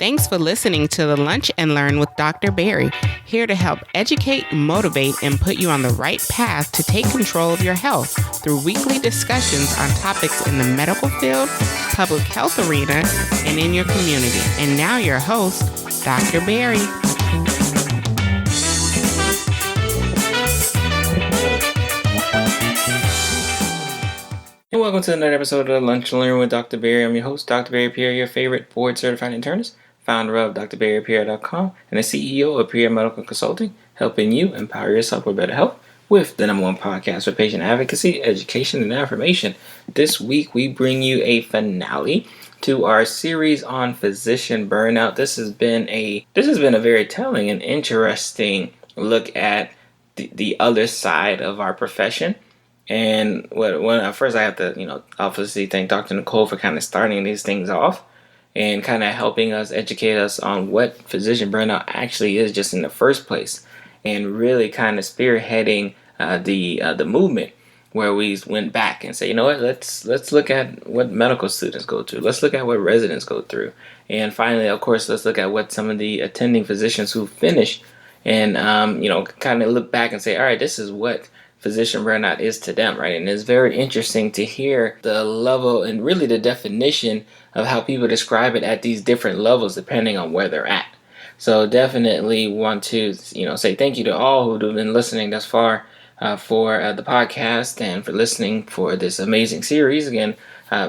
Thanks for listening to the Lunch and Learn with Dr. Barry, here to help educate, motivate, and put you on the right path to take control of your health through weekly discussions on topics in the medical field, public health arena, and in your community. And now your host, Dr. Barry. And welcome to another episode of Lunch and Learn with Dr. Barry. I'm your host, Dr. Barry Pierre, your favorite board-certified internist, founder of drbarrypierre.com, and the CEO of Pierre Medical Consulting, helping you empower yourself with better health with the #1 podcast for patient advocacy, education, and affirmation. This week, we bring you a finale to our series on physician burnout. This has been a very telling and interesting look at the other side of our profession. And first I have to, obviously thank Dr. Nicole for kind of starting these things off and kind of helping us, educate us on what physician burnout actually is just in the first place, and really kind of spearheading the movement where we went back and say, you know what, let's look at what medical students go through. Let's look at what residents go through. And finally, of course, let's look at what some of the attending physicians who finish and, kind of look back and say, all right, this is what physician burnout is to them, right? And it's very interesting to hear the level and really the definition of how people describe it at these different levels depending on where they're at. So definitely want to, say thank you to all who have been listening thus far for the podcast and for listening for this amazing series. Again,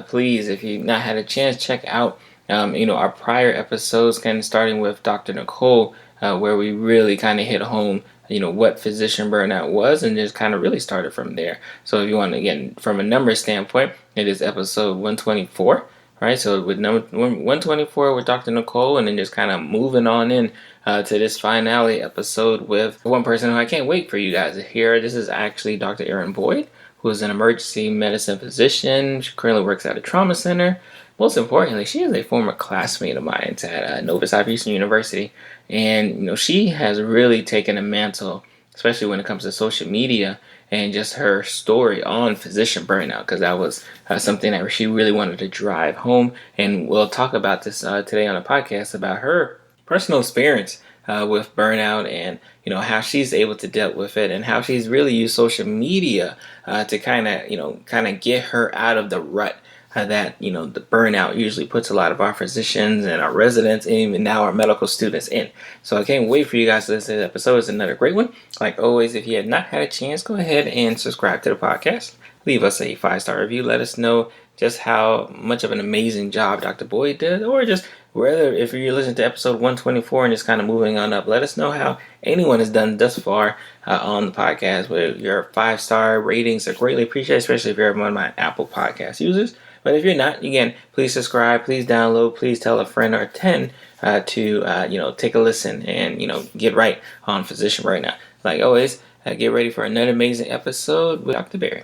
please, if you've not had a chance, check out our prior episodes, kind of starting with Dr. Nicole, where we really kind of hit home what physician burnout was, and just kind of really started from there. So if you want to, again, from a number standpoint, it is episode 124, right? So with number 124 with Dr. Nicole, and then just kind of moving on in to this finale episode with one person who I can't wait for you guys to hear. This is actually Dr. Erin Boyd, who is an emergency medicine physician. She currently works at a trauma center. Most importantly, she is a former classmate of mine at Nova Southeastern University. And, she has really taken a mantle, especially when it comes to social media and just her story on physician burnout, because that was something that she really wanted to drive home. And we'll talk about this today on the podcast about her personal experience with burnout and, how she's able to deal with it and how she's really used social media to kind of get her out of the rut that the burnout usually puts a lot of our physicians and our residents and even now our medical students in. So I can't wait for you guys to listen to this episode. It's another great one. Like always, if you have not had a chance, go ahead and subscribe to the podcast. Leave us a 5-star review. Let us know just how much of an amazing job Dr. Boyd did, or just whether if you're listening to episode 124 and just kind of moving on up, let us know how anyone has done thus far on the podcast. With your 5-star ratings are greatly appreciated, especially if you're one of my Apple Podcast users. But if you're not, again, please subscribe, please download, please tell a friend or 10 to take a listen and, get right on physician right now. Like always, get ready for another amazing episode with Dr. Barry.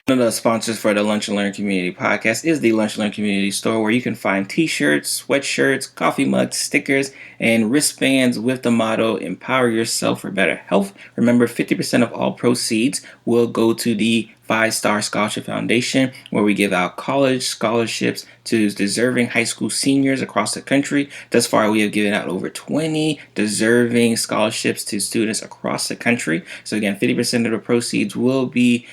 One of the sponsors for the Lunch and Learn Community podcast is the Lunch and Learn Community Store, where you can find t-shirts, sweatshirts, coffee mugs, stickers, and wristbands with the motto, empower yourself for better health. Remember, 50% of all proceeds will go to the 5-Star Scholarship Foundation, where we give out college scholarships to deserving high school seniors across the country. Thus far, we have given out over 20 deserving scholarships to students across the country. So again, 50% of the proceeds will be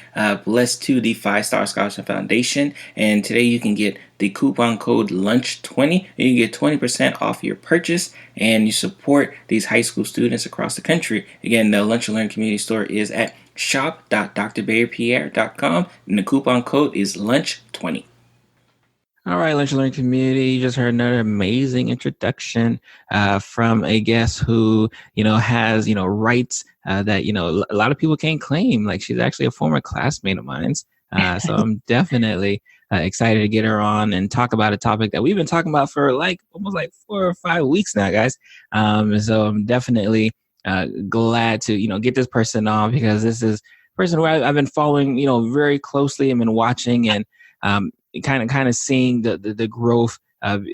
blessed to the 5-Star Scholarship Foundation. And today you can get the coupon code LUNCH20. You can get 20% off your purchase, and you support these high school students across the country. Again, the Lunch and Learn Community Store is at shop.drbarrypierre.com, and the coupon code is LUNCH20. All right, Lunch and Learn Community, you just heard another amazing introduction from a guest who, has, rights that, a lot of people can't claim. Like, she's actually a former classmate of mine. So I'm definitely excited to get her on and talk about a topic that we've been talking about for almost 4 or 5 weeks now, guys. So I'm definitely glad to, get this person on, because this is a person who I've been following, very closely and been watching and kind of seeing the growth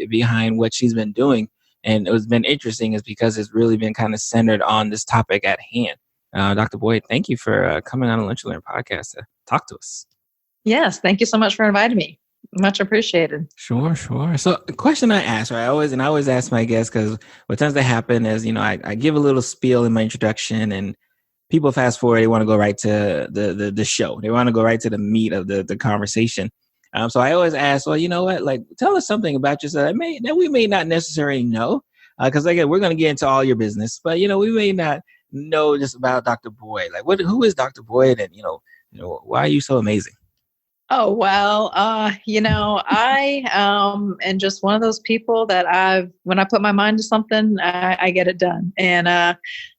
behind what she's been doing. And it was been interesting is because it's really been kind of centered on this topic at hand. Dr. Boyd, thank you for coming on the Lunch and Learn podcast to talk to us. Yes, thank you so much for inviting me. Much appreciated. Sure, sure. So, a question I ask, right? I always ask my guests because what tends to happen is, I give a little spiel in my introduction, and people fast forward. They want to go right to the show. They want to go right to the meat of the conversation. So I always ask, well, you know what? Like, tell us something about yourself that we may not necessarily know, because again, we're going to get into all your business, but we may not know just about Dr. Boyd. Like, who is Dr. Boyd, and why are you so amazing? Oh, well, I am just one of those people that when I put my mind to something, I get it done. And I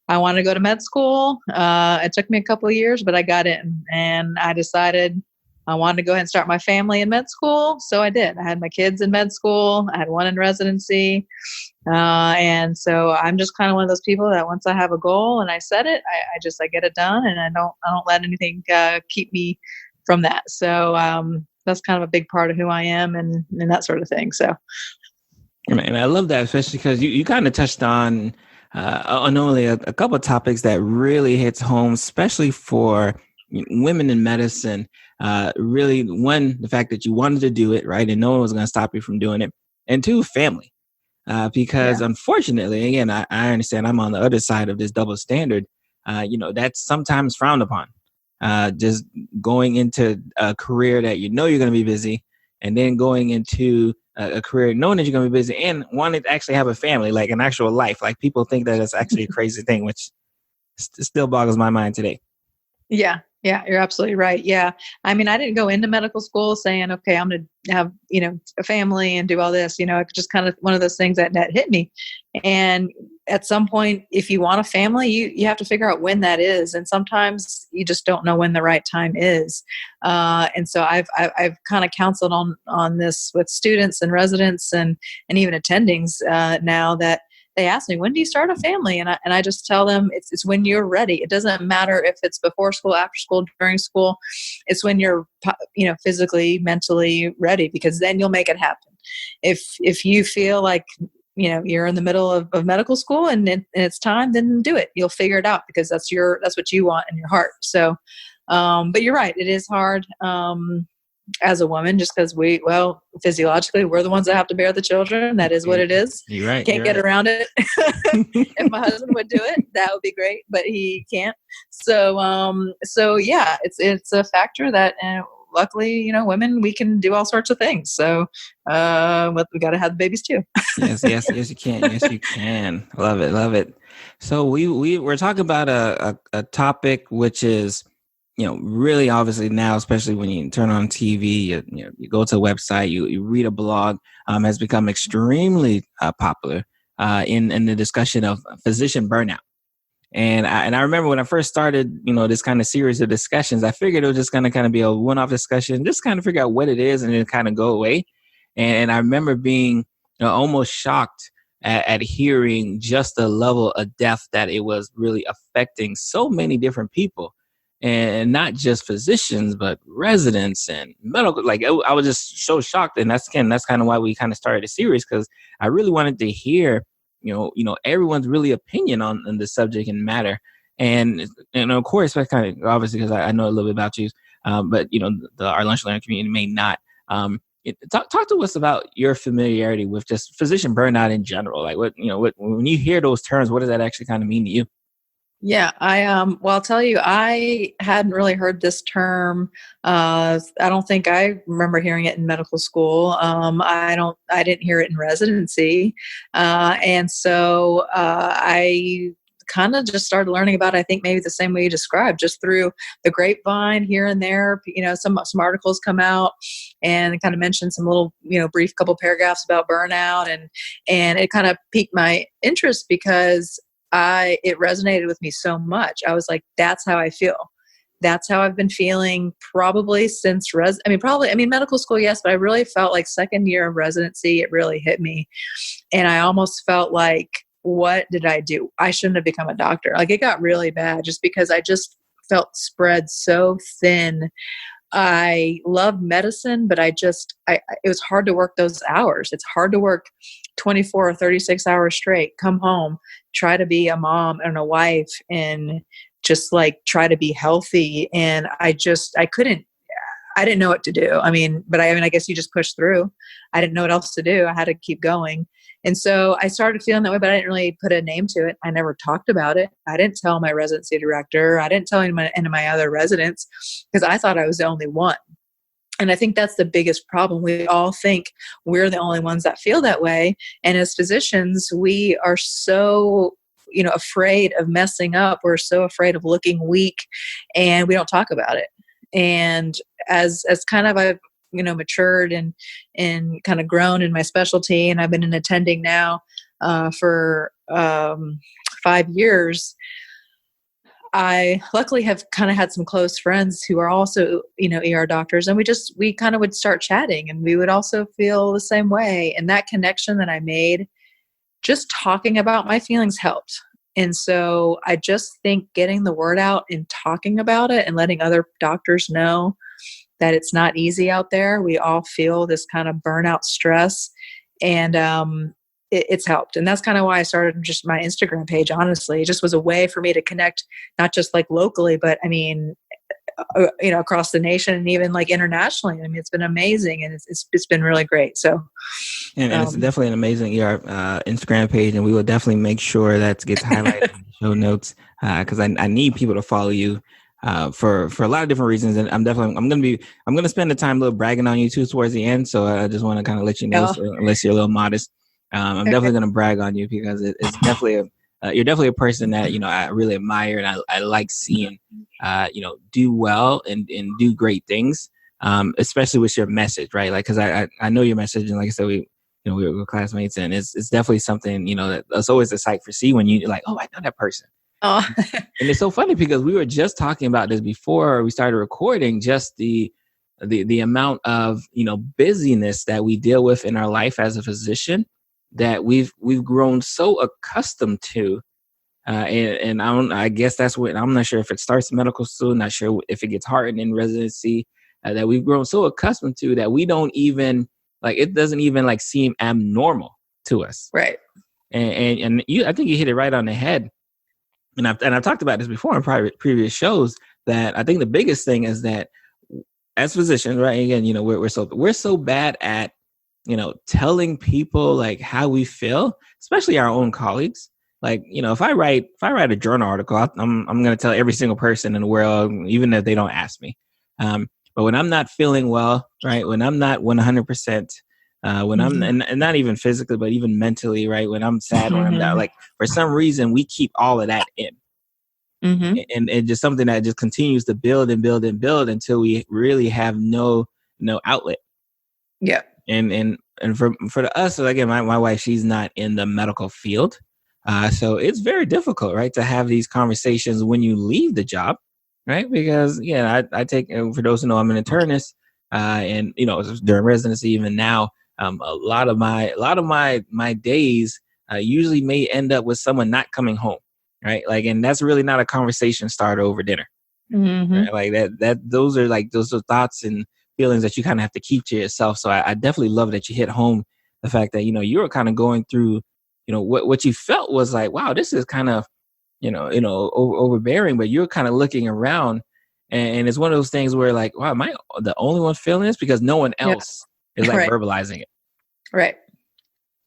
wanted to go to med school. It took me a couple of years, but I got in, and I decided I wanted to go ahead and start my family in med school. So I did. I had my kids in med school. I had one in residency. And so I'm just kind of one of those people that once I have a goal and I set it, I get it done, and I don't let anything keep me from that. So that's kind of a big part of who I am and that sort of thing. So, and I love that, especially because you kind of touched on only a couple of topics that really hits home, especially for women in medicine. Really, one, the fact that you wanted to do it, right, and no one was going to stop you from doing it, and two, family. Because unfortunately, again, I understand I'm on the other side of this double standard. That's sometimes frowned upon. Just going into a career that you're going to be busy, and then going into a career knowing that you're going to be busy and wanting to actually have a family, like an actual life. Like, people think that it's actually a crazy thing, which still boggles my mind today. Yeah, you're absolutely right. Yeah. I mean, I didn't go into medical school saying, okay, I'm going to have, a family and do all this, it's just kind of one of those things that hit me. And at some point, if you want a family, you have to figure out when that is. And sometimes you just don't know when the right time is. And so I've kind of counseled on this with students and residents and even attendings now, that they ask me, when do you start a family? And I just tell them it's when you're ready. It doesn't matter if it's before school, after school, during school. It's when you're, physically, mentally ready, because then you'll make it happen. If you feel like, you're in the middle of medical school and it's time, then do it. You'll figure it out, because that's what you want in your heart. So, but you're right. It is hard. As a woman, just because physiologically, we're the ones that have to bear the children. That is what it is. You're right. Can't get around it. If my husband would do it, that would be great, but he can't. So yeah, it's a factor that, luckily, women, we can do all sorts of things. So, but we got to have the babies too. yes, you can. Yes, you can. Love it. So we're talking about a topic which is, really obviously now, especially when you turn on TV, you go to a website, you read a blog, has become extremely popular in the discussion of physician burnout. And I remember when I first started, this kind of series of discussions, I figured it was just going to kind of be a one-off discussion, just kind of figure out what it is and then kind of go away. And I remember being almost shocked at hearing just the level of depth that it was really affecting so many different people. And not just physicians, but residents and medical. Like, I was just so shocked, and that's kind of why we kind of started a series, because I really wanted to hear, everyone's really opinion on the subject and matter. And of course, that's kind of obviously because I know a little bit about you, but our lunch learning community may not. Talk to us about your familiarity with just physician burnout in general. Like, what when you hear those terms, what does that actually kind of mean to you? Yeah, I'll tell you, I hadn't really heard this term. I don't think I remember hearing it in medical school. I didn't hear it in residency. And so I kind of just started learning about it, I think maybe the same way you described, just through the grapevine here and there. Some articles come out and kind of mention some little, brief couple paragraphs about burnout, and it kind of piqued my interest because it resonated with me so much. I was like, that's how I feel. That's how I've been feeling probably since medical school, yes, but I really felt like second year of residency, it really hit me. And I almost felt like, what did I do? I shouldn't have become a doctor. Like, it got really bad just because I just felt spread so thin. I love medicine, but it was hard to work those hours. It's hard to work 24 or 36 hours straight, come home, try to be a mom and a wife, and just like try to be healthy. And I couldn't, I didn't know what to do. I guess you just push through. I didn't know what else to do. I had to keep going. And so I started feeling that way, but I didn't really put a name to it. I never talked about it. I didn't tell my residency director. I didn't tell any of my other residents because I thought I was the only one. And I think that's the biggest problem. We all think we're the only ones that feel that way. And as physicians, we are so afraid of messing up. We're so afraid of looking weak, and we don't talk about it. And as kind of I've matured and kind of grown in my specialty, and I've been in attending now for 5 years. I luckily have kind of had some close friends who are also, ER doctors, and we kind of would start chatting, and we would also feel the same way. And that connection that I made, just talking about my feelings helped. And so I just think getting the word out and talking about it and letting other doctors know that it's not easy out there. We all feel this kind of burnout stress, and it's helped. And that's kind of why I started just my Instagram page. Honestly, it just was a way for me to connect, not just like locally, but across the nation and even like internationally. It's been amazing, and it's been really great. So, and it's definitely an amazing Instagram page, and we will definitely make sure that gets highlighted in the show notes because I need people to follow you for a lot of different reasons. And I'm gonna spend the time a little bragging on you too towards the end. So I just want to kind of let you know, unless you're a little modest. I'm definitely going to brag on you because it's definitely you're definitely a person that, I really admire, and I like seeing, do well and do great things, especially with your message, right? Like, cause I know your message, and like I said, we were classmates, and it's definitely something, that's always a sight for see when you're like, oh, I know that person. Oh. And it's so funny because we were just talking about this before we started recording, just the amount of, busyness that we deal with in our life as a physician, that we've grown so accustomed to, and I guess that's what I'm not sure if it starts in medical school, not sure if it gets hardened in residency, that we've grown so accustomed to that we don't even it doesn't even seem abnormal to us, right? And you, I think you hit it right on the head, and I've talked about this before in previous shows, that I think the biggest thing is that as physicians, right? Again, we're so bad at telling people how we feel, especially our own colleagues. If I write a journal article, I'm going to tell every single person in the world, even if they don't ask me. But when I'm not feeling well, right? When I'm not 100%, when I'm, and not even physically, but even mentally, right? When I'm sad, when I'm not, for some reason, we keep all of that in. And just something that just continues to build and build and build until we really have no outlet. Yeah. And for us, so again, my wife, she's not in the medical field. So it's very difficult, right, to have these conversations when you leave the job, right? Because, I take, for those who know, I'm an internist, and, during residency, even now, a lot of my days usually may end up with someone not coming home, right? And that's really not a conversation starter over dinner. Right? Those are thoughts and feelings that you kind of have to keep to yourself. So I definitely love that you hit home the fact that, you were kind of going through, what you felt was wow, this is kind of, overbearing, but you're kind of looking around, and it's one of those things where wow, am I the only one feeling this? Because no one else is right. verbalizing it. Right.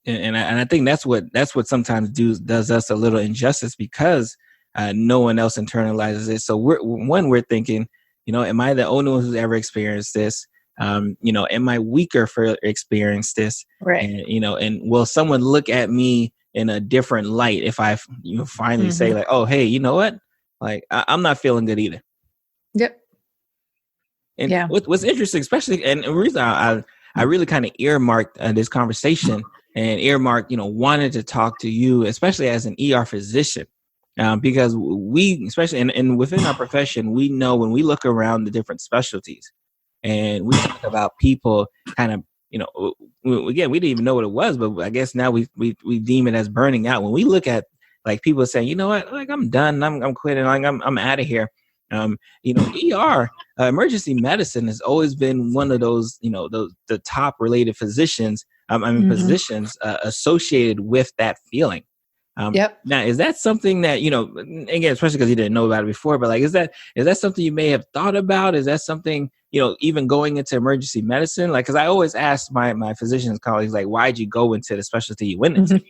And I think that's what sometimes does us a little injustice, because no one else internalizes it. So we're thinking, am I the only one who's ever experienced this? Am I weaker for experience this? Right. And, and will someone look at me in a different light if I finally say oh, hey, you know what? I'm not feeling good either. Yep. And what's interesting, especially, and the reason I really kind of earmarked this conversation and earmarked, wanted to talk to you, especially as an ER physician, because we, especially and within our profession, we know when we look around the different specialties and we talk about people kind of, again, we didn't even know what it was, but I guess now we deem it as burning out. When we look at people saying, you know what, I'm done, I'm quitting, I'm out of here. ER, emergency medicine has always been one of those, the top related physicians, positions associated with that feeling. Yep. Now, is that something that, again, especially because you didn't know about it before, but like, is that something you may have thought about? Is that something, even going into emergency medicine? Like, because I always ask my physicians colleagues, like, why'd you go into the specialty you went into?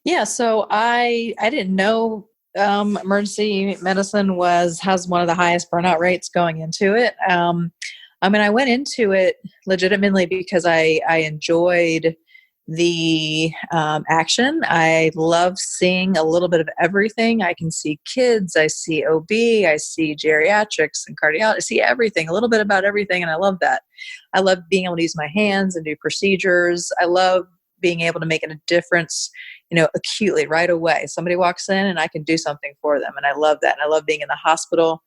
Yeah. So I didn't know emergency medicine has one of the highest burnout rates going into it. I went into it legitimately because I enjoyed the action. I love seeing a little bit of everything. I can see kids, I see OB, I see geriatrics and cardiology, I see everything, a little bit about everything. And I love that. I love being able to use my hands and do procedures. I love being able to make a difference, acutely right away. Somebody walks in and I can do something for them. And I love that. And I love being in the hospital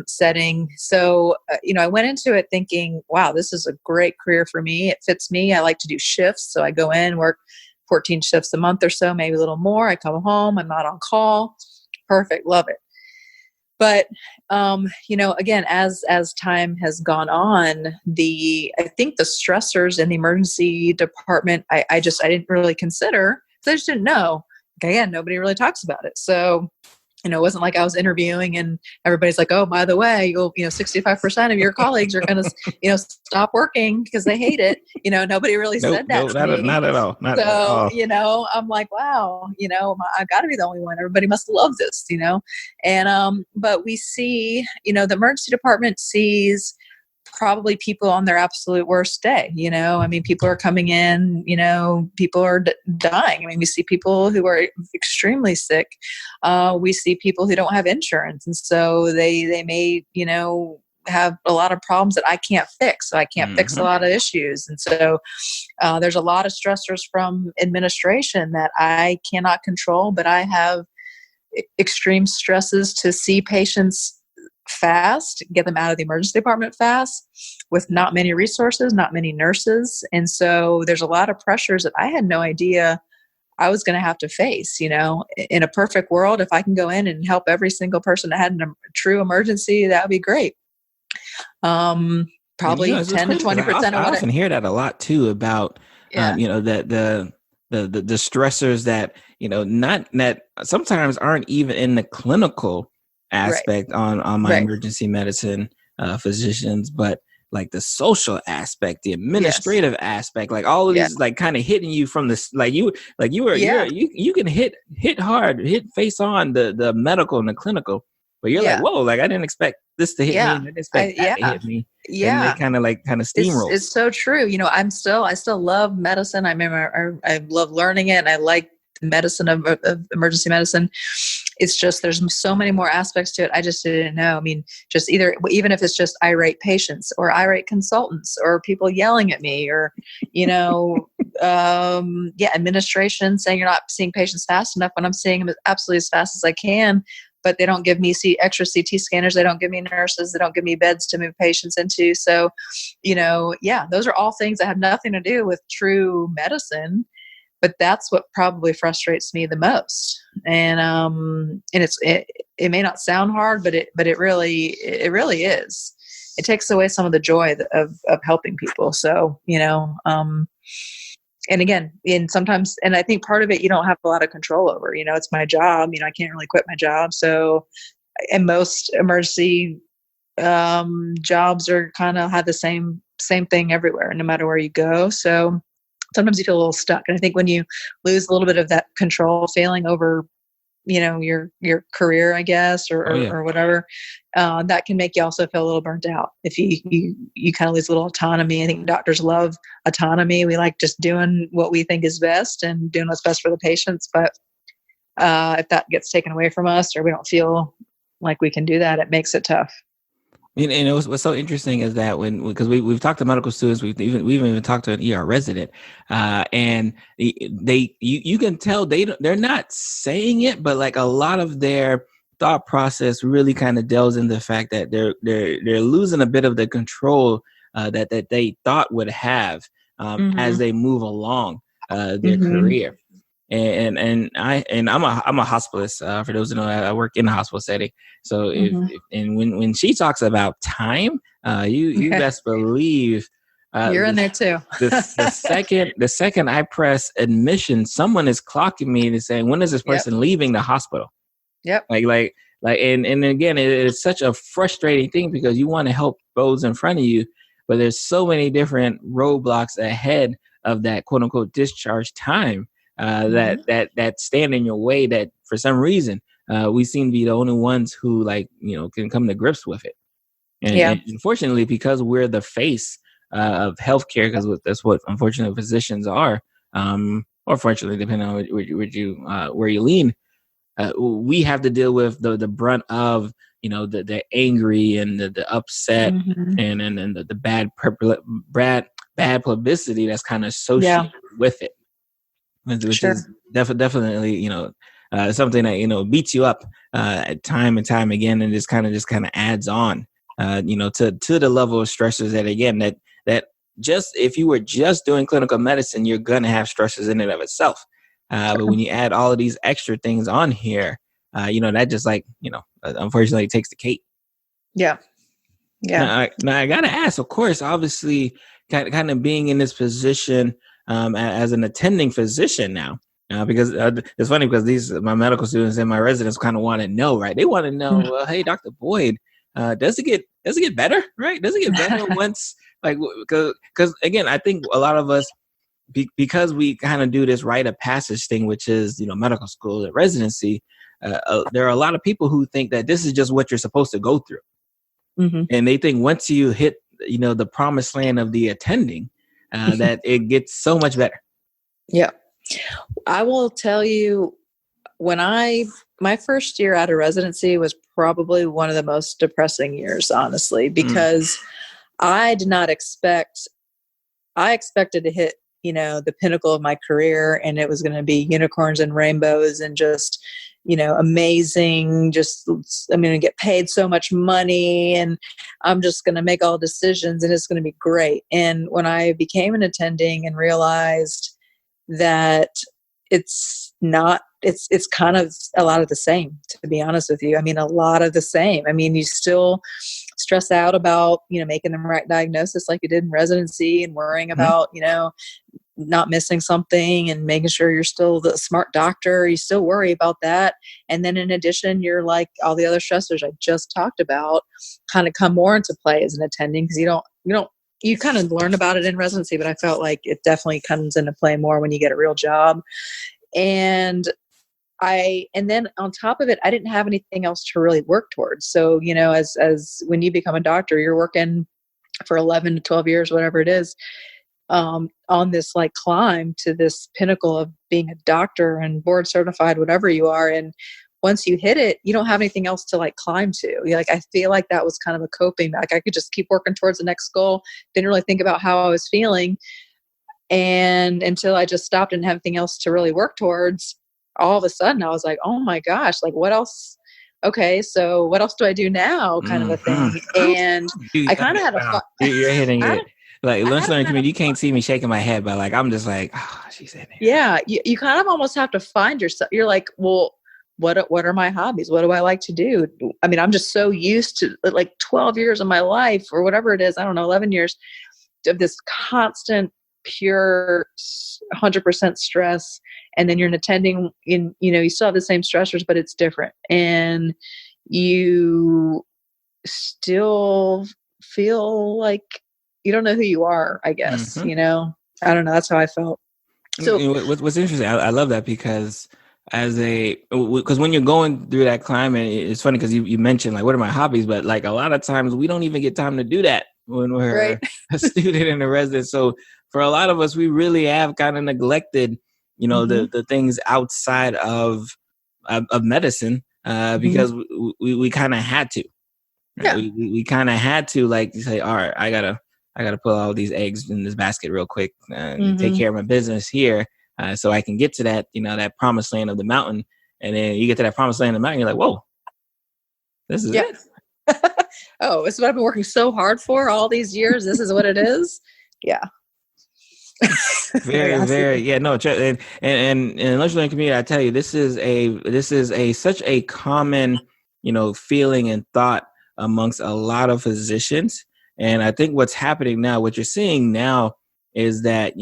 setting. So, I went into it thinking, wow, this is a great career for me. It fits me. I like to do shifts. So I go in, work 14 shifts a month or so, maybe a little more. I come home. I'm not on call. Perfect. Love it. But, again, as time has gone on, I think the stressors in the emergency department, I didn't really consider, because I just didn't know. Again, nobody really talks about it. So, it wasn't like I was interviewing and everybody's like, oh, by the way, 65% of your colleagues are going to, stop working because they hate it. Nobody really said that to me. Not at all. Not at all. I'm like, wow, I've got to be the only one. Everybody must love this, and, but we see, the emergency department sees probably people on their absolute worst day. People are coming in, people are dying. We see people who are extremely sick. We see people who don't have insurance. And so they may, have a lot of problems that I can't fix. So I can't fix a lot of issues. And so there's a lot of stressors from administration that I cannot control, but I have extreme stresses to see patients fast, get them out of the emergency department fast, with not many resources, not many nurses. And so there's a lot of pressures that I had no idea I was going to have to face. In a perfect world, if I can go in and help every single person that had a true emergency, that would be great. Probably 10 to 20% of what I often hear that a lot too about, Yeah. the stressors that, not that sometimes aren't even in the clinical aspect on my emergency medicine physicians, but like the social aspect, the administrative aspect, like all of these, like kind of hitting you from this, you can hit hard, hit face on the medical and the clinical, but you're like, whoa, like I didn't expect this to hit me. I didn't expect that to hit me. And they kind of steamroll. It's so true. I still love medicine. I remember I love learning it, and I like medicine of emergency medicine. It's just, there's so many more aspects to it. I just didn't know. Just even if it's just irate patients or irate consultants or people yelling at me or, administration saying you're not seeing patients fast enough when I'm seeing them absolutely as fast as I can, but they don't give me extra CT scanners. They don't give me nurses. They don't give me beds to move patients into. So, those are all things that have nothing to do with true medicine. But that's what probably frustrates me the most. And it may not sound hard, but it really is. It takes away some of the joy of helping people. So, and again, sometimes I think part of it you don't have a lot of control over. It's my job. I can't really quit my job. So, and most emergency jobs are kind of have the same thing everywhere, no matter where you go. So sometimes you feel a little stuck. And I think when you lose a little bit of that control feeling over, your career, I guess, or whatever, that can make you also feel a little burnt out. If you kind of lose a little autonomy. I think doctors love autonomy. We like just doing what we think is best and doing what's best for the patients. But if that gets taken away from us, or we don't feel like we can do that, it makes it tough. What's so interesting is that because we've talked to medical students, we've even talked to an ER resident, and you can tell they're not saying it, but like a lot of their thought process really kind of delves into the fact that they're losing a bit of the control that they thought would have as they move along their career. And I'm a hospitalist. For those who know, I work in a hospital setting. So when she talks about time, you best believe You're in there too. The second I press admission, someone is clocking me and saying, when is this person leaving the hospital? Yep. And again, it's such a frustrating thing because you want to help those in front of you, but there's so many different roadblocks ahead of that quote unquote discharge time that stand in your way, that for some reason we seem to be the only ones who can come to grips with it. And unfortunately, because we're the face of healthcare, because that's what unfortunately physicians are, or fortunately, depending on where you lean, we have to deal with the brunt of the angry and the upset and the bad publicity that's kind of associated with it, which is definitely something that beats you up time and time again, and just kind of adds on to the level of stressors that just if you were just doing clinical medicine, you're gonna have stressors in and of itself. But when you add all of these extra things on here, that just unfortunately takes the cake. Yeah. Now I gotta ask, of course, obviously, kind of being in this position as an attending physician now, because it's funny because my medical students and my residents kind of want to know, right? They want to know, well, hey, Dr. Boyd, does it get better, right? Does it get better once, because again, I think a lot of us, because we kind of do this rite of passage thing, which is medical school and residency, there are a lot of people who think that this is just what you're supposed to go through, and they think once you hit the promised land of the attending, that it gets so much better. Yeah, I will tell you, my first year out of residency was probably one of the most depressing years, honestly, because I did not expect. I expected to hit the pinnacle of my career, and it was going to be unicorns and rainbows and just, amazing. Just, I'm going to get paid so much money and I'm just going to make all decisions and it's going to be great. And when I became an attending and realized that it's not, it's kind of a lot of the same, to be honest with you. I mean, a lot of the same. I mean, you still stress out about, making the right diagnosis like you did in residency and worrying about, not missing something and making sure you're still the smart doctor. You still worry about that. And then in addition, you're like all the other stressors I just talked about kind of come more into play as an attending, because you kind of learn about it in residency, but I felt like it definitely comes into play more when you get a real job. And then on top of it, I didn't have anything else to really work towards. So, as when you become a doctor, you're working for 11 to 12 years, whatever it is, on this climb to this pinnacle of being a doctor and board certified, whatever you are. And once you hit it, you don't have anything else to climb to. I feel like that was kind of a coping. I could just keep working towards the next goal. Didn't really think about how I was feeling. And until I just stopped and had anything else to really work towards, all of a sudden I was like, oh my gosh, what else? Okay, so what else do I do now? Kind of a thing. And I kind of had a You're hitting it. Lunch learning community, you can't see me shaking my head, but I'm just she's in it. Yeah, you kind of almost have to find yourself. You're like, well, what are my hobbies? What do I like to do? I mean, I'm just so used to 12 years of my life or whatever it is, I don't know, 11 years of this constant, pure 100% stress. And then you're an attending in, you still have the same stressors, but it's different. And you still feel like you don't know who you are, I guess, I don't know. That's how I felt. So what's interesting, I love that because because when you're going through that climb, and it's funny because you mentioned what are my hobbies, but a lot of times we don't even get time to do that when we're a student and a resident. So for a lot of us, we really have kind of neglected, the things outside of medicine because we kind of had to. Right? Yeah. We kind of had to say, all right, I gotta put all these eggs in this basket real quick and take care of my business here, so I can get to that, that promised land of the mountain. And then you get to that promised land of the mountain, you're like, whoa, this is it. Oh, this is what I've been working so hard for all these years. This is what it is. Yeah. Very, very, yeah, no, and lunch learning community, I tell you, this is such a common, feeling and thought amongst a lot of physicians. And I think what's happening now, what you're seeing now is that,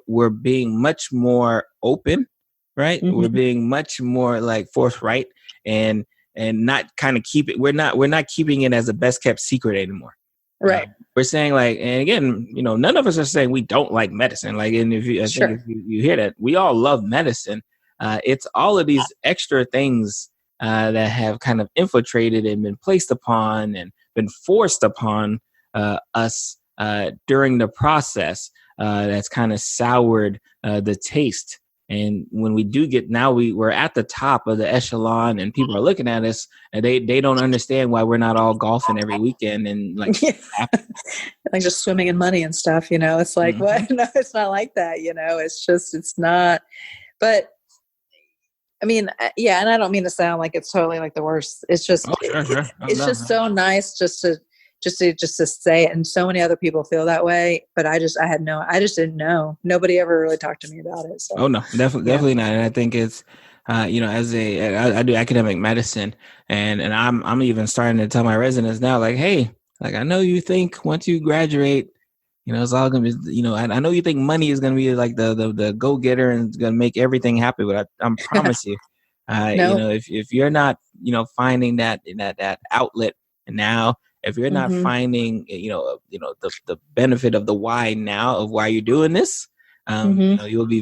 we're being much more open, right? We're Mm-hmm. being much more like forthright and not kind of keep it. We're not keeping it as a best kept secret anymore. Right. We're saying like, and again, none of us are saying we don't like medicine. Like, and I think if you hear that, we all love medicine. It's all of these extra things that have kind of infiltrated and been placed upon and been forced upon us during the process that's kind of soured the taste. And when we do we're at the top of the echelon and people are looking at us and they don't understand why we're not all golfing every weekend and like, like just swimming in money and stuff, it's like, mm-hmm. what? No, it's not like that. It's not, but I mean, yeah. And I don't mean to sound like it's totally like the worst. It's just, it's just so nice just to say it. And so many other people feel that way, but I just didn't know. Nobody ever really talked to me about it. So. Oh no, definitely not. And I think it's, I do academic medicine and I'm even starting to tell my residents now, like, hey, like, I know you think once you graduate, it's all going to be, I know you think money is going to be like the go-getter and it's going to make everything happy, but I promise you, if you're not, finding that outlet now, if you're not Mm-hmm. finding, the benefit of the why now of why you're doing this, Mm-hmm. you're going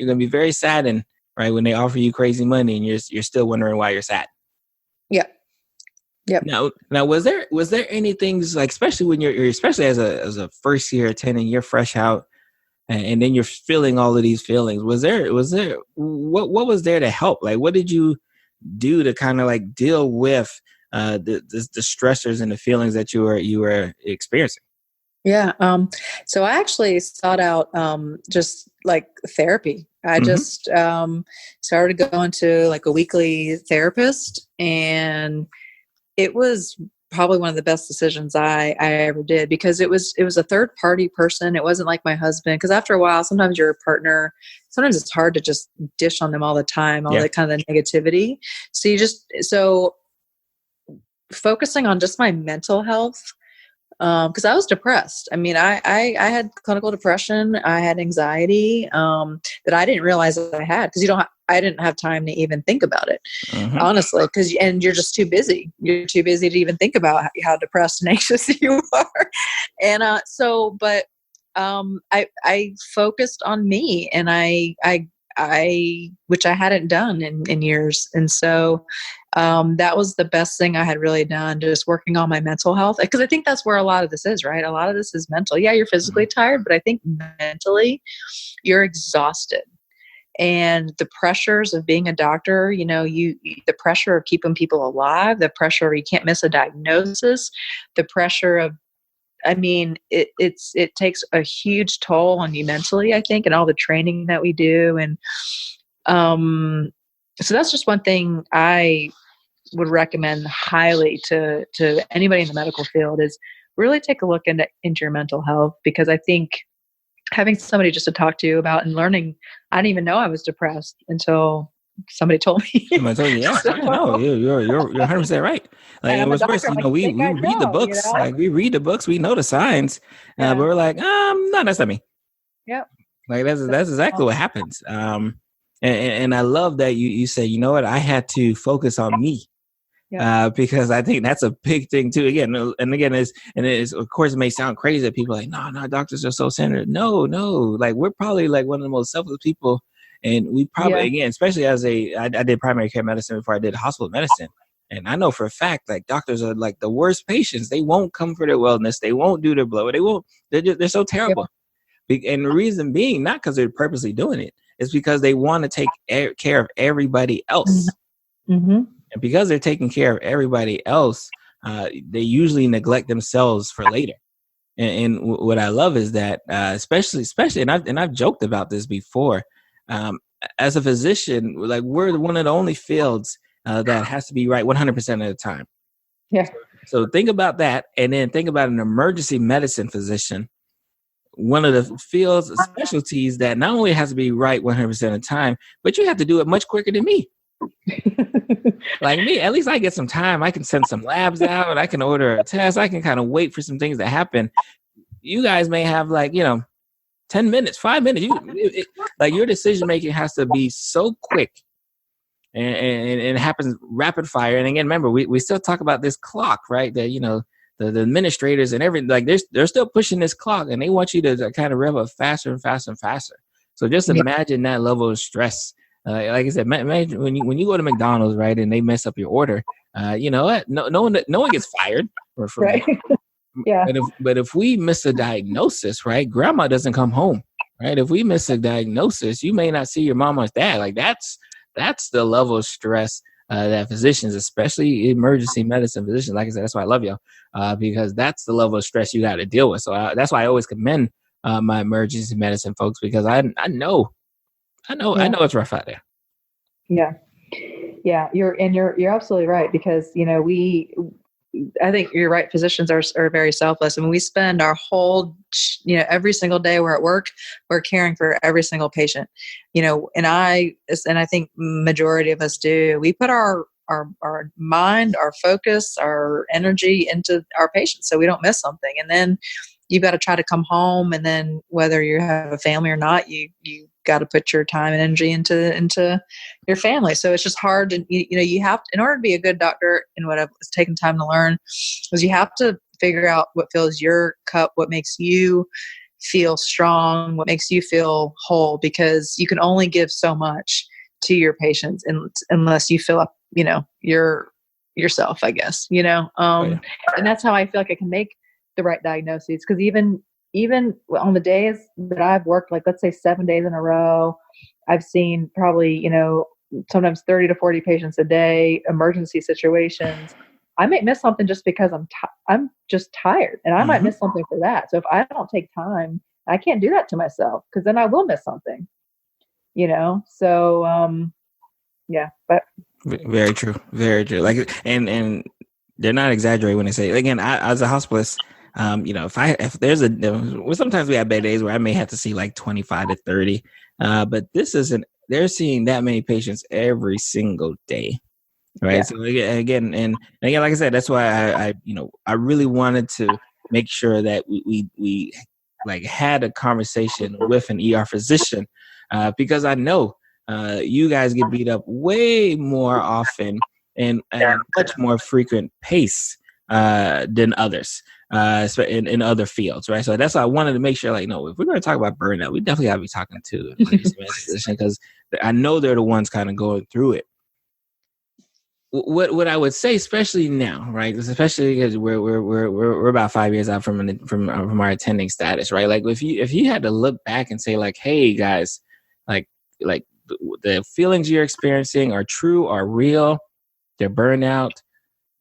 to be very saddened, right? When they offer you crazy money and you're still wondering why you're sad. Yeah. Yep. Now, was there any things like, especially when you're especially as a first year attending, you're fresh out, and then you're feeling all of these feelings. Was there what was there to help? Like, what did you do to kind of like deal with the stressors and the feelings that you were experiencing? Yeah. So I actually sought out just like therapy. I just started going to like a weekly therapist, and it was probably one of the best decisions I ever did, because it was a third party person. It wasn't like my husband, because after a while, sometimes your partner, sometimes it's hard to just dish on them all the time, all that kind of negativity. So focusing on just my mental health, because I was depressed. I mean, I had clinical depression. I had anxiety that I didn't realize that I had, because I didn't have time to even think about it, honestly, and you're just too busy. You're too busy to even think about how depressed and anxious you are. And I focused on me, and I which I hadn't done in years. And so that was the best thing I had really done, just working on my mental health. Because I think that's where a lot of this is, right? A lot of this is mental. Yeah, you're physically tired, but I think mentally you're exhausted. And the pressures of being a doctor, the pressure of keeping people alive, the pressure of you can't miss a diagnosis, the pressure of, I mean, it takes a huge toll on you mentally, I think, and all the training that we do. And so that's just one thing I would recommend highly to anybody in the medical field, is really take a look into your mental health, because I think having somebody just to talk to you about and learning, I didn't even know I was depressed until somebody told me. Somebody told you, no, you're 100% right. Like, it was worse, we read the books, like we read the books, we know the signs, but we're like, no, that's not me. Yep. Like that's exactly what happens. And I love that you say, you know what, I had to focus on me. Because I think that's a big thing too. Again, of course, it may sound crazy that people are like, no, doctors are so centered. No, like we're probably like one of the most selfless people, and we probably again, especially as I did primary care medicine before I did hospital medicine, and I know for a fact like doctors are like the worst patients. They won't come for their wellness. They won't do their blood. They won't. They're so terrible. And the reason being, not because they're purposely doing it, it's because they want to take care of everybody else. And because they're taking care of everybody else, they usually neglect themselves for later. And what I love is that, especially, and I've joked about this before, as a physician, like we're one of the only fields that has to be right 100% of the time. Yeah. So think about that, and then think about an emergency medicine physician. One of the fields, specialties that not only has to be right 100% of the time, but you have to do it much quicker than me. Like me, at least I get some time. I can send some labs out. I can order a test. I can kind of wait for some things to happen. You guys may have 10 minutes, 5 minutes. Like your decision making has to be so quick and it happens rapid fire. And again, remember, we still talk about this clock, right? That, the administrators and everything, like they're still pushing this clock and they want you to kind of rev up faster and faster and faster. So just imagine that level of stress. Like I said, imagine when you go to McDonald's, right, and they mess up your order. You know what? No one gets fired from right. Yeah. But if we miss a diagnosis, right, grandma doesn't come home, right? If we miss a diagnosis, you may not see your mom or dad. Like that's the level of stress that physicians, especially emergency medicine physicians, like I said, that's why I love y'all, because that's the level of stress you got to deal with. So that's why I always commend my emergency medicine folks, because I know it's rough out there. Yeah. Yeah. You're absolutely right, because, I think you're right. Physicians are very selfless. I mean, we spend our whole, every single day we're at work, we're caring for every single patient, and I think majority of us do. We put our mind, our focus, our energy into our patients so we don't miss something. And then you've got to try to come home. And then whether you have a family or not, you got to put your time and energy into your family. So it's just hard to, you have to, in order to be a good doctor, and what I've taken time to learn is you have to figure out what fills your cup, what makes you feel strong, what makes you feel whole, because you can only give so much to your patients unless you fill up, yourself, I guess, and that's how I feel like I can make the right diagnoses. Because even on the days that I've worked, like let's say 7 days in a row, I've seen probably, sometimes 30 to 40 patients a day, emergency situations. I might miss something just because I'm just tired, and I might miss something for that. So if I don't take time, I can't do that to myself, because then I will miss something, so, yeah, but very true. Very true. Like, and they're not exaggerating when they say, again, as a hospitalist, if there's sometimes we have bad days where I may have to see like 25 to 30, but they're seeing that many patients every single day. Right. Yeah. So again, like I said, that's why I really wanted to make sure that we like had a conversation with an ER physician, because I know you guys get beat up way more often and at a much more frequent pace than others in other fields, right? So that's why I wanted to make sure, if we're going to talk about burnout, we definitely got to be talking to an emergency medicine physician, because I know they're the ones kind of going through it. What I would say, especially now, right? Especially because we're about 5 years out from our attending status, right? Like if you had to look back and say, like, hey guys, like the feelings you're experiencing are true, are real, they're burnout.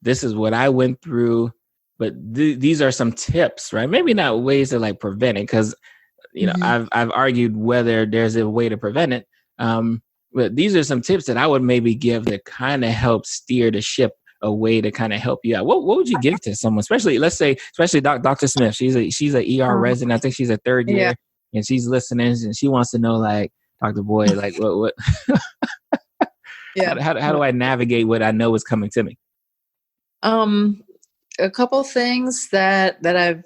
This is what I went through, but these are some tips, right? Maybe not ways to like prevent it, because I've argued whether there's a way to prevent it. But these are some tips that I would maybe give to kind of help steer the ship a way to kind of help you out. What would you give to someone, especially Dr. Smith? She's a ER resident. I think she's a third year, and she's listening, and she wants to know, like, Dr. Boyd, like what how do I navigate what I know is coming to me? A couple things that I've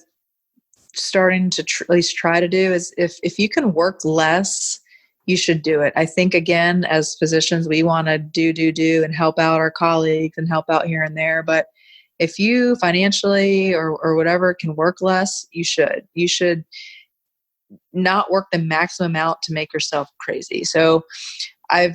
starting to at least try to do is if you can work less, you should do it. I think, again, as physicians, we want to do and help out our colleagues and help out here and there. But if you financially or whatever can work less, you should. You should not work the maximum amount to make yourself crazy. So I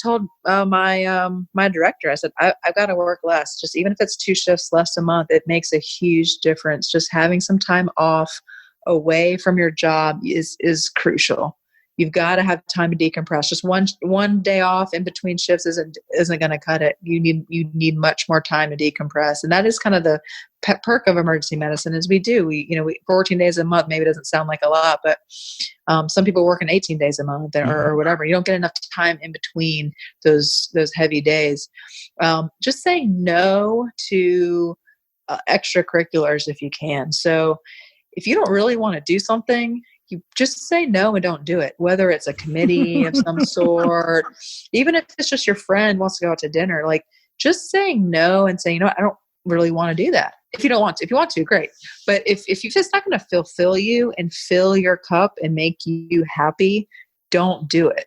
told my director, I said, I've got to work less. Just even if it's 2 shifts less a month, it makes a huge difference. Just having some time off away from your job is crucial. You've got to have time to decompress. Just one day off in between shifts isn't going to cut it. You need much more time to decompress, and that is kind of the perk of emergency medicine. Is we 14 days a month maybe doesn't sound like a lot, but some people working 18 days a month or whatever. You don't get enough time in between those heavy days. Just saying no to extracurriculars if you can. So if you don't really want to do something, you just say no and don't do it, whether it's a committee of some sort, even if it's just your friend wants to go out to dinner, like just saying no and saying, I don't really want to do that. If you don't want to, if you want to, great. But if it's just not going to fulfill you and fill your cup and make you happy, don't do it.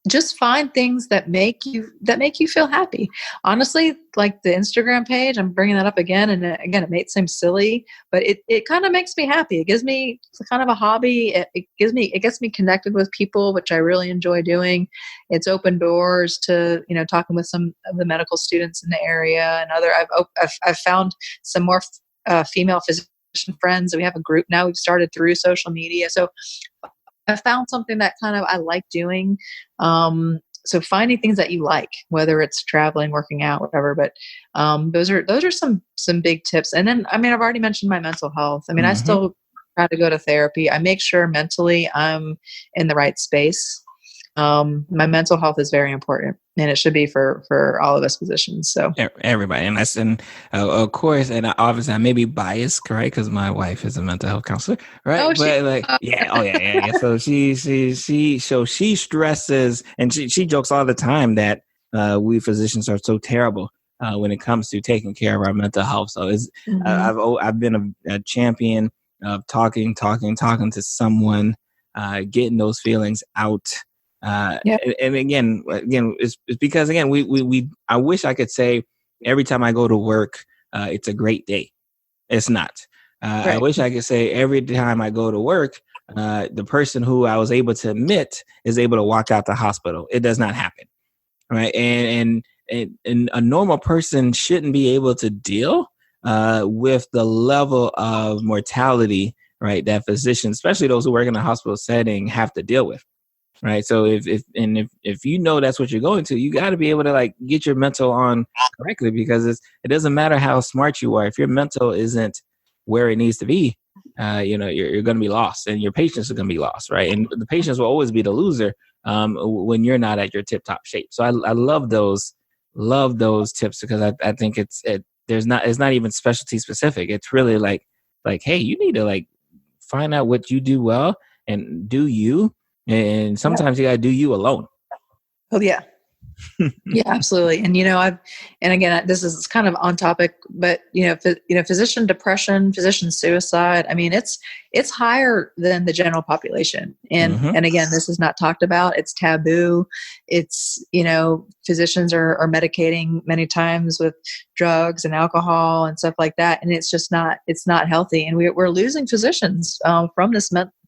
Just find things that make you feel happy. Honestly, like the Instagram page, I'm bringing that up again. And again, it may seem silly, but it kind of makes me happy. It gives me kind of a hobby. It gets me connected with people, which I really enjoy doing. It's opened doors to, talking with some of the medical students in the area and I've found some more female physician friends. We have a group now we've started through social media. So I found something that kind of I like doing. So finding things that you like, whether it's traveling, working out, whatever. But those are some big tips. And then, I've already mentioned my mental health. I still try to go to therapy. I make sure mentally I'm in the right space. My mental health is very important, and it should be for all of us physicians. So everybody, and of course, and obviously I may be biased, right? Because my wife is a mental health counselor, right? Oh, yeah. So she stresses, and she jokes all the time that we physicians are so terrible when it comes to taking care of our mental health. So I've been a champion of talking to someone, getting those feelings out. And again, it's because I wish I could say every time I go to work, it's a great day. It's not. Right. I wish I could say every time I go to work, the person who I was able to admit is able to walk out the hospital. It does not happen. Right. And a normal person shouldn't be able to deal with the level of mortality, right, that physicians, especially those who work in a hospital setting, have to deal with. Right. So if that's what you're going to, you got to be able to get your mental on correctly, because it doesn't matter how smart you are. If your mental isn't where it needs to be, you're going to be lost, and your patients are going to be lost. Right. And the patients will always be the loser when you're not at your tip top shape. So I love those tips, because I think it's not even specialty specific. It's really like, hey, you need to find out what you do well and do you. And sometimes you got to do you alone. Oh, yeah. Yeah, absolutely. And, and again, this is kind of on topic, but, physician depression, physician suicide, it's higher than the general population. And, and again, this is not talked about. It's taboo. It's, physicians are medicating many times with drugs and alcohol and stuff like that. And it's not healthy. And we're losing physicians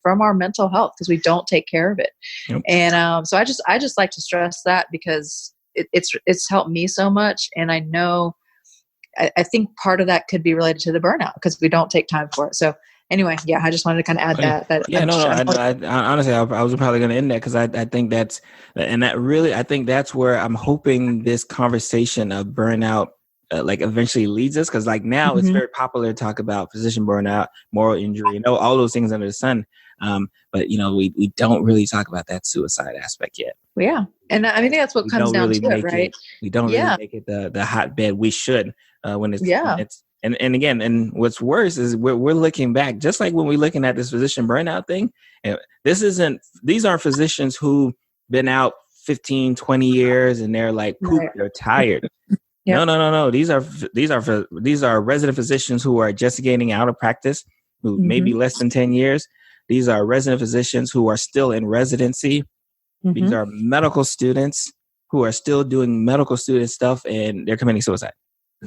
from our mental health because we don't take care of it. Yep. And so I just like to stress that, because it's helped me so much. And I know, I think part of that could be related to the burnout, because we don't take time for it. So anyway, yeah, I just wanted to kind of add that. Yeah, I honestly, I was probably going to end that, because I think I think that's where I'm hoping this conversation of burnout eventually leads us. Because now it's very popular to talk about physician burnout, moral injury, all those things under the sun. But we don't really talk about that suicide aspect yet. Yeah. And I think that's what comes down to it, right? We don't really make it the hotbed we should when it's and again, and what's worse is we're looking back, just like when we're looking at this physician burnout thing. These aren't physicians who been out 15, 20 years and they're they're tired. Yep. No. These are resident physicians who are just getting out of practice, who maybe less than 10 years. These are resident physicians who are still in residency. These are medical students who are still doing medical student stuff, and they're committing suicide.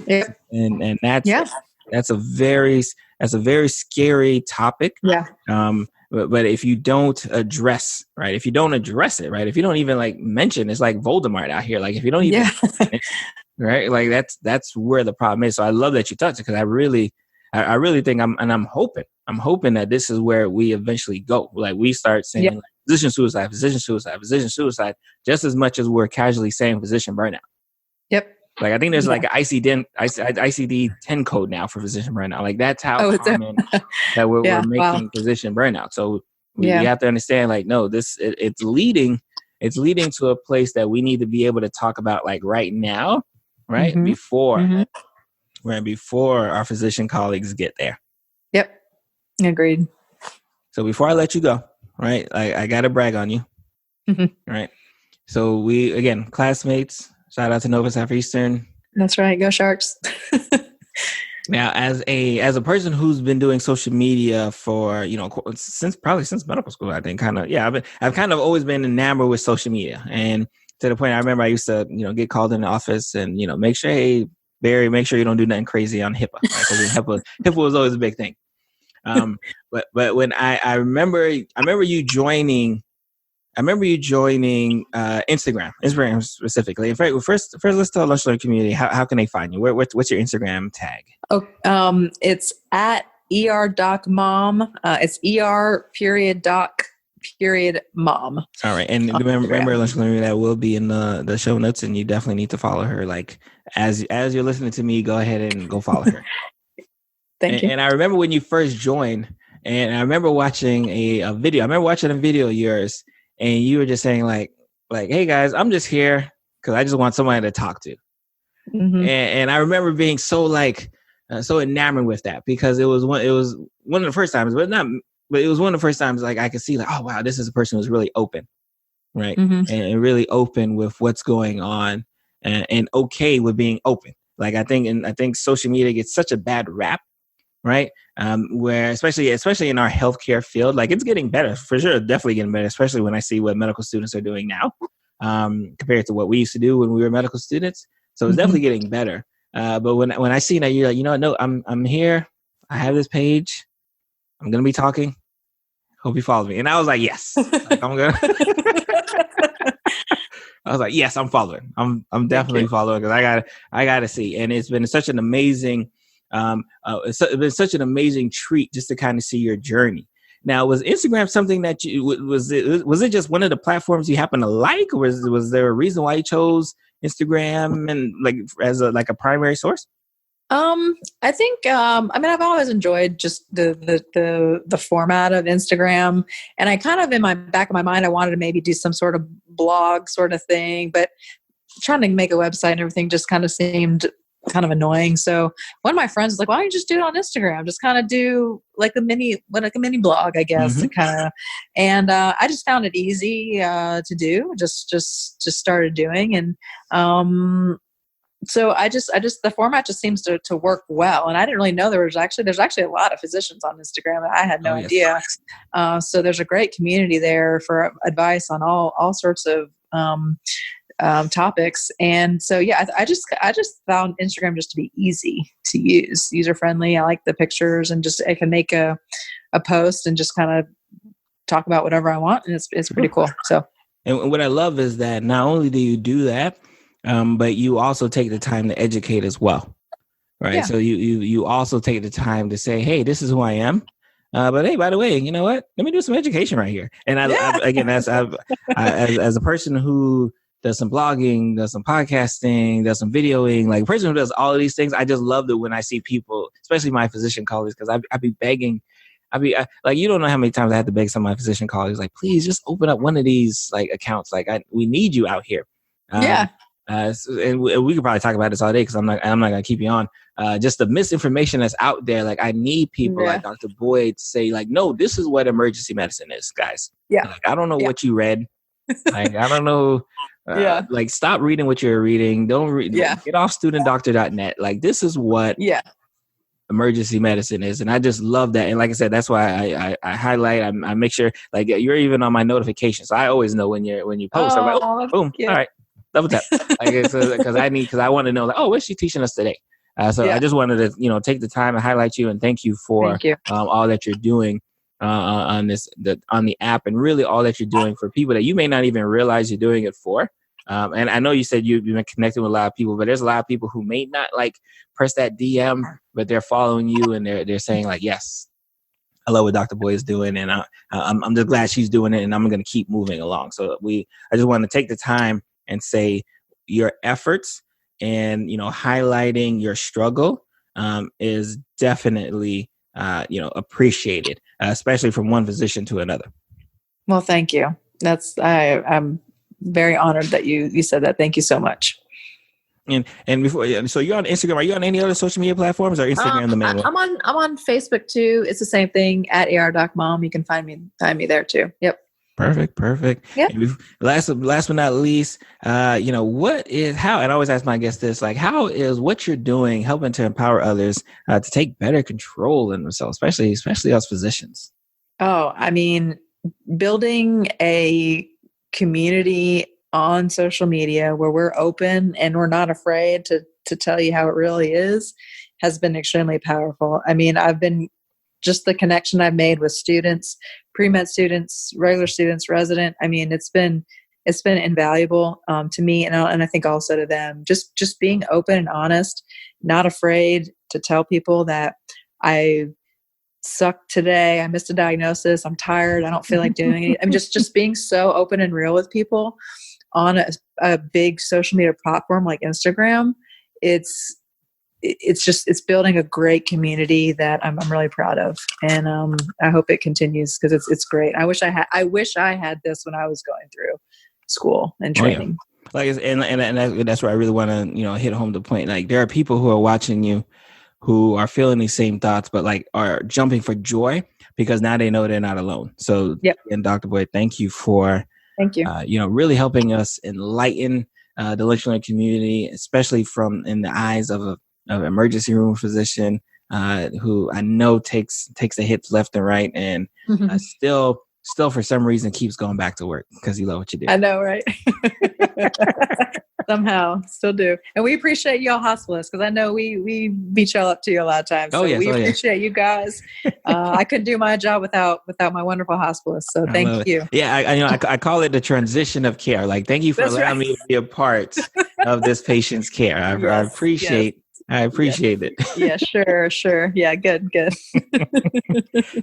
Yep. And that's a very scary topic. Yeah. But if you don't address, right? If you don't address it, right? If you don't even mention, it's like Voldemort out here. If you don't even, right? That's where the problem is. So I love that you touched it, because I really think I'm hoping that this is where we eventually go. We start saying physician suicide, just as much as we're casually saying physician burnout. Yep. I think there's an ICD-10 code now for physician burnout. That's how common that we're making physician burnout. So we have to understand, no, it's leading to a place that we need to be able to talk about right now, right? Before our physician colleagues get there. Yep. Agreed. So before I let you go, right, I got to brag on you, right? So we, again, classmates, shout out to Nova Southeastern. That's right. Go Sharks. Now, as a person who's been doing social media for, since medical school, I think I've kind of always been enamored with social media. And to the point, I remember I used to, get called in the office and, make sure, hey, Barry, make sure you don't do nothing crazy on HIPAA. Right? 'Cause HIPAA was always a big thing. But when I remember you joining Instagram specifically. In fact, first let's tell Lunch Learning Community how can they find you? What's your Instagram tag? Oh, it's at erdocmom. It's er.doc.mom. All right, and remember Lunch Learning, that will be in the show notes, and you definitely need to follow her. Like as you're listening to me, go ahead and go follow her. Thank you. And I remember when you first joined, and I remember watching a video. I remember watching a video of yours. And you were just saying like, hey guys, I'm just here because I just want somebody to talk to. Mm-hmm. And I remember being so so enamored with that because it was one of the first times, but it was one of the first times like I could see like, oh wow, this is a person who's really open, right? Mm-hmm. And really open with what's going on and okay with being open. Like I think social media gets such a bad rap. Right. Where especially in our healthcare field, like it's getting better for sure. Definitely getting better, especially when I see what medical students are doing now compared to what we used to do when we were medical students. So it's definitely getting better. But when I see that, you're like, no, I'm here. I have this page. I'm going to be talking. Hope you follow me. And I was like, yes, like, I'm going to. I was like, yes, I'm following. I'm definitely following because I got to see. And it's been such an amazing it's been such an amazing treat just to kind of see your journey. Now, was Instagram something that was it just one of the platforms you happen to like, or was there a reason why you chose Instagram and like as a primary source? I think I've always enjoyed just the format of Instagram, and I kind of in my back of my mind I wanted to maybe do some sort of blog sort of thing, but trying to make a website and everything just kind of seemed kind of annoying. So one of my friends was like, why don't you just do it on Instagram? Just kind of do like a mini blog, I guess. Mm-hmm. And I just found it easy to do. Just started doing. And so I just the format just seems to work well. And I didn't really know there's actually a lot of physicians on Instagram. I had no idea. So there's a great community there for advice on all sorts of topics. And so, yeah, I just found Instagram just to be easy to use, user friendly. I like the pictures and just I can make a post and just kind of talk about whatever I want. And it's pretty cool. So, and what I love is that not only do you do that, but you also take the time to educate as well. Right. Yeah. So you also take the time to say, hey, this is who I am. But hey, by the way, you know what? Let me do some education right here. And as a person who does some blogging, does some podcasting, does some videoing, like a person who does all of these things, I just love it when I see people, especially my physician colleagues, because I'd be begging. Like, you don't know how many times I had to beg some of my physician colleagues, like, please just open up one of these like accounts. Like we need you out here. And we could probably talk about this all day because I'm not gonna keep you on. Just the misinformation that's out there. Like I need people like Dr. Boyd to say like, no, this is what emergency medicine is, guys. Yeah. Like, I don't know what you read. Like I don't know. Like stop reading what you're reading. Don't read. Like, get off studentdoctor.net. Like this is what emergency medicine is, and I just love that. And like I said, that's why I highlight. I make sure like you're even on my notifications. So I always know when you post. I'm like, oh, boom, all right, double tap. Like because I want to know like, oh, what's she teaching us today? I just wanted to take the time to highlight you and thank you for all that you're doing on the app, and really all that you're doing for people that you may not even realize you're doing it for. And I know you said you've been connecting with a lot of people, but there's a lot of people who may not like press that DM, but they're following you and they're saying like, yes, I love what Dr. Boyd is doing, and I'm just glad she's doing it, and I'm going to keep moving along. So I just want to take the time and say your efforts and highlighting your struggle is definitely appreciated, especially from one physician to another. Well, thank you. I'm very honored that you said that. Thank you so much. And before, so you're on Instagram. Are you on any other social media platforms, or Instagram the main one? I'm on Facebook too. It's the same thing at AR.mom. You can find me there too. Yep. Perfect. Yep. And last but not least, what is how? And I always ask my guests this: like, how is what you're doing helping to empower others to take better control in themselves, especially us physicians? Oh, I mean, building a community on social media where we're open and we're not afraid to tell you how it really is has been extremely powerful. I mean, I've been just the connection I've made with students, pre-med students, regular students, resident. I mean, it's been invaluable to me, and I think also to them. Just being open and honest, not afraid to tell people that I suck today. I missed a diagnosis. I'm tired. I don't feel like doing it. I'm just being so open and real with people on a big social media platform like Instagram. It's building a great community that I'm really proud of, and I hope it continues because it's great. I wish I had this when I was going through school and training. Oh, yeah. Like, and that's where I really want to hit home the point. Like, there are people who are watching you who are feeling these same thoughts, but like are jumping for joy because now they know they're not alone. So, and Dr. Boyd, thank you. Really helping us enlighten the lunch learning community, especially from in the eyes of an emergency room physician who I know takes the hits left and right, and still for some reason keeps going back to work because you love what you do. I know, right? Somehow, still do. And we appreciate y'all hospitalists because I know we beat y'all up to you a lot of times. So we appreciate you guys. I couldn't do my job without my wonderful hospitalists. So thank you. Yeah, I call it the transition of care. Like, thank you for allowing me to be a part of this patient's care. I appreciate. I appreciate it. Yeah, sure. Yeah, good.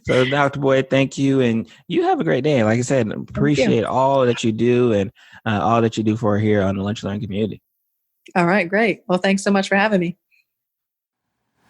So, Dr. Boyd, thank you. And you have a great day. Like I said, appreciate all that you do and all that you do for here on the Lunch Learning community. All right, great. Well, thanks so much for having me.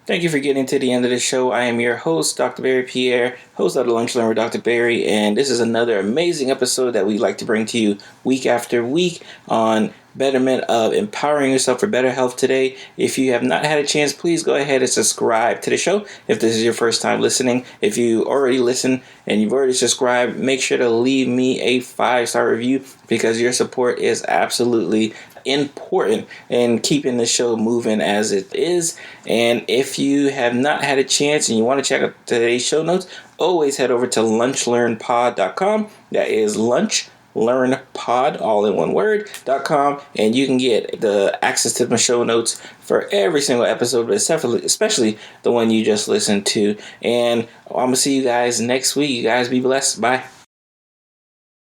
Thank you for getting to the end of the show. I am your host, Dr. Barry Pierre, host of the Lunch Learn with Dr. Barry, and this is another amazing episode that we like to bring to you week after week on betterment of empowering yourself for better health today. If you have not had a chance, please go ahead and subscribe to the show. If this is your first time listening, if you already listen and you've already subscribed, make sure to leave me a 5-star review because your support is absolutely important in keeping the show moving as it is. And if you have not had a chance and you want to check out today's show notes, always head over to lunchlearnpod.com. That is lunchlearnpod, all in one word.com, and you can get the access to my show notes for every single episode, but especially the one you just listened to. And I'm gonna see you guys next week. You guys be blessed. Bye.